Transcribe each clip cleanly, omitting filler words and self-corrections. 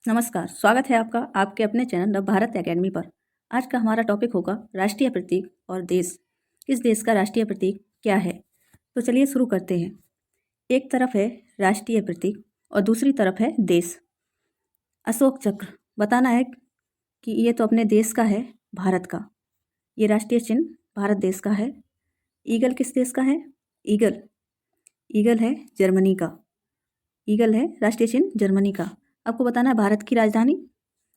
नमस्कार, स्वागत है आपका आपके अपने चैनल नव भारत एकेडमी पर। आज का हमारा टॉपिक होगा राष्ट्रीय प्रतीक और देश। इस देश का राष्ट्रीय प्रतीक क्या है? तो चलिए शुरू करते हैं। एक तरफ है राष्ट्रीय प्रतीक और दूसरी तरफ है देश। अशोक चक्र बताना है कि ये तो अपने देश का है, भारत का। ये राष्ट्रीय चिन्ह भारत देश का है। ईगल किस देश का है? ईगल है जर्मनी का। ईगल है राष्ट्रीय चिन्ह जर्मनी का। आपको बताना है भारत की राजधानी,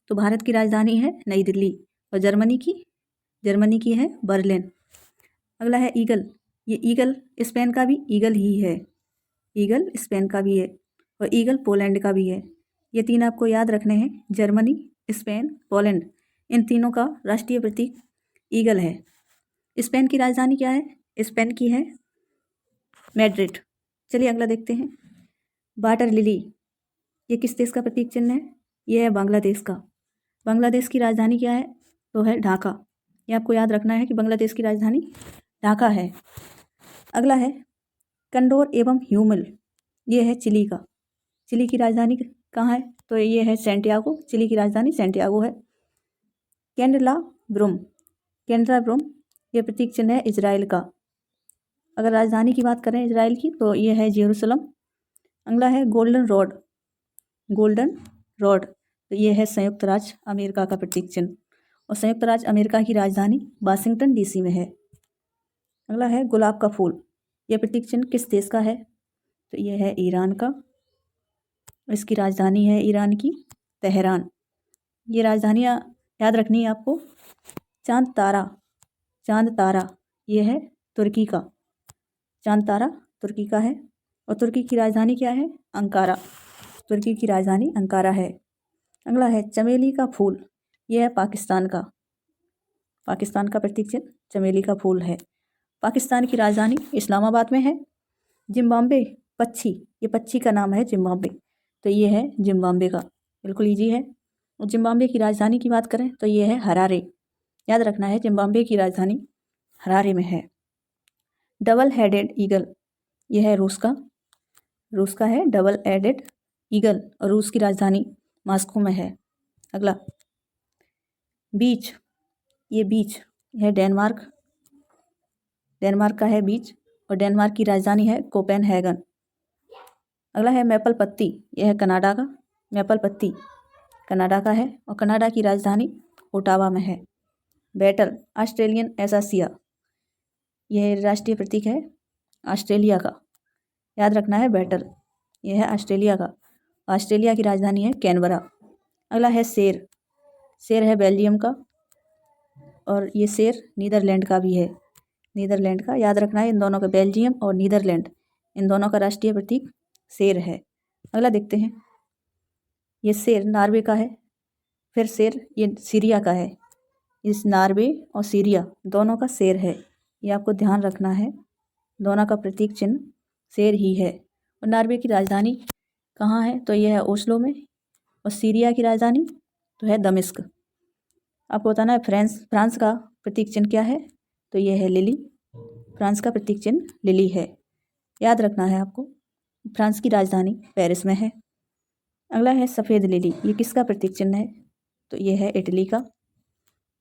तो भारत की राजधानी है नई दिल्ली और जर्मनी की है बर्लिन। अगला है ईगल। ये ईगल स्पेन का भी ईगल ही है। ईगल स्पेन का भी है और ईगल पोलैंड का भी है। ये तीन आपको याद रखने हैं, जर्मनी, स्पेन, पोलैंड। इन तीनों का राष्ट्रीय प्रतीक ईगल है। स्पेन की राजधानी क्या है? स्पेन की है मैड्रिड। चलिए अगला देखते हैं। वाटर लिली, ये किस देश का प्रतीक चिन्ह है? ये है बांग्लादेश का। बांग्लादेश की राजधानी क्या है? तो है ढाका। ये आपको याद रखना है कि बांग्लादेश की राजधानी ढाका है। अगला है कंडोर एवं ह्यूमिल, ये है चिली का। चिली की राजधानी कहाँ है? तो ये है सैंटियागो। चिली की राजधानी सैंटियागो है। केंद्राब्रुम, ये प्रतीक चिन्ह है इजराइल का। अगर राजधानी की बात करें इजराइल की तो ये है जेरूसलम। अगला है गोल्डन रोड, तो ये है संयुक्त राज्य अमेरिका का प्रतीक चिन्ह और संयुक्त राज्य अमेरिका की राजधानी वाशिंगटन डीसी में है। अगला है गुलाब का फूल, यह प्रतीक चिन्ह किस देश का है? तो ये है ईरान का। इसकी राजधानी है ईरान की तेहरान। ये राजधानियाँ याद रखनी है आपको। चांद तारा ये है तुर्की का। चांद तारा तुर्की का है और तुर्की की राजधानी क्या है? अंकारा। तुर्की की राजधानी अंकारा है। अगला है चमेली का फूल, यह है पाकिस्तान का। पाकिस्तान का प्रतीक चिन्ह चमेली का फूल है। पाकिस्तान की राजधानी इस्लामाबाद में है। जिम्बाब्वे पक्षी, ये पक्षी का नाम है जिम्बाब्वे, तो ये है जिम्बाब्वे का। बिल्कुल ईजी है। और जिम्बाब्वे की राजधानी की बात करें तो ये है हरारे। याद रखना है जिम्बाब्वे की राजधानी हरारे में है। डबल हेडेड ईगल, यह है रूस का है डबल हेडेड ईगल और रूस की राजधानी मॉस्को में है। अगला बीच, यह डेनमार्क का है बीच और डेनमार्क की राजधानी है कोपेनहेगन। अगला है मैपल पत्ती, यह है कनाडा का। मैपल पत्ती कनाडा का है और कनाडा की राजधानी ओटावा में है। बैटल ऑस्ट्रेलियन एसासिया, यह राष्ट्रीय प्रतीक है ऑस्ट्रेलिया का। याद रखना है बैटल, यह है ऑस्ट्रेलिया का। ऑस्ट्रेलिया की राजधानी है कैनबरा। अगला है शेर है बेल्जियम का और ये शेर नीदरलैंड का भी है। नीदरलैंड का याद रखना है, इन दोनों का, बेल्जियम और नीदरलैंड, इन दोनों का राष्ट्रीय प्रतीक शेर है। अगला देखते हैं। ये शेर नॉर्वे का है। फिर शेर ये सीरिया का है। इस नॉर्वे और सीरिया दोनों का शेर है, ये आपको ध्यान रखना है। दोनों का प्रतीक चिन्ह शेर ही है। और नॉर्वे की राजधानी कहाँ है? तो यह है ओस्लो में और सीरिया की राजधानी तो है दमिश्क। आपको बताना है फ्रांस का प्रतीक चिन्ह क्या है? तो यह है लिली। फ्रांस का प्रतीक चिन्ह लिली है। याद रखना है आपको। फ्रांस की राजधानी पेरिस में है। अगला है सफ़ेद लिली, ये किसका प्रतीक चिन्ह है? तो यह है इटली का।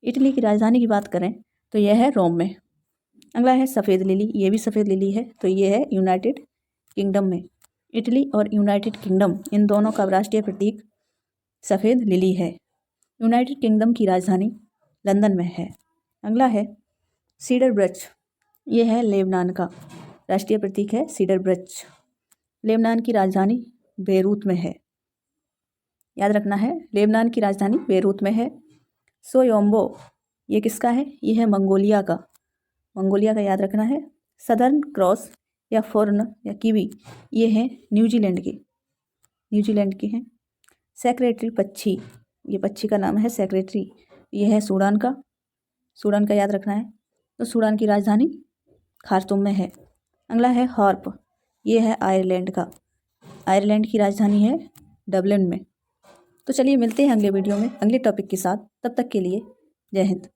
इटली की राजधानी की बात करें तो यह है रोम में। अगला है सफ़ेद लिली, ये भी सफ़ेद लिली है, तो ये है यूनाइटेड किंगडम में। इटली और यूनाइटेड किंगडम इन दोनों का राष्ट्रीय प्रतीक सफ़ेद लिली है। यूनाइटेड किंगडम की राजधानी लंदन में है। अगला है सीडर वृक्ष, ये है लेबनान का। राष्ट्रीय प्रतीक है सीडर वृक्ष। लेबनान की राजधानी बेरूत में है। याद रखना है, लेबनान की राजधानी बेरूत में है। सोयोम्बो, ये किसका है? ये है मंगोलिया का। मंगोलिया का याद रखना है। सदर्न क्रॉस या फॉर्न या कीवी, ये है न्यूजीलैंड की हैं। सेक्रेटरी पक्षी, ये पक्षी का नाम है सेक्रेटरी, ये है सूडान का याद रखना है। तो सूडान की राजधानी खार्तूम में है। अगला है हॉर्प, ये है आयरलैंड का। आयरलैंड की राजधानी है डबलिन में। तो चलिए मिलते हैं अगले वीडियो में अगले टॉपिक के साथ। तब तक के लिए जय हिंद।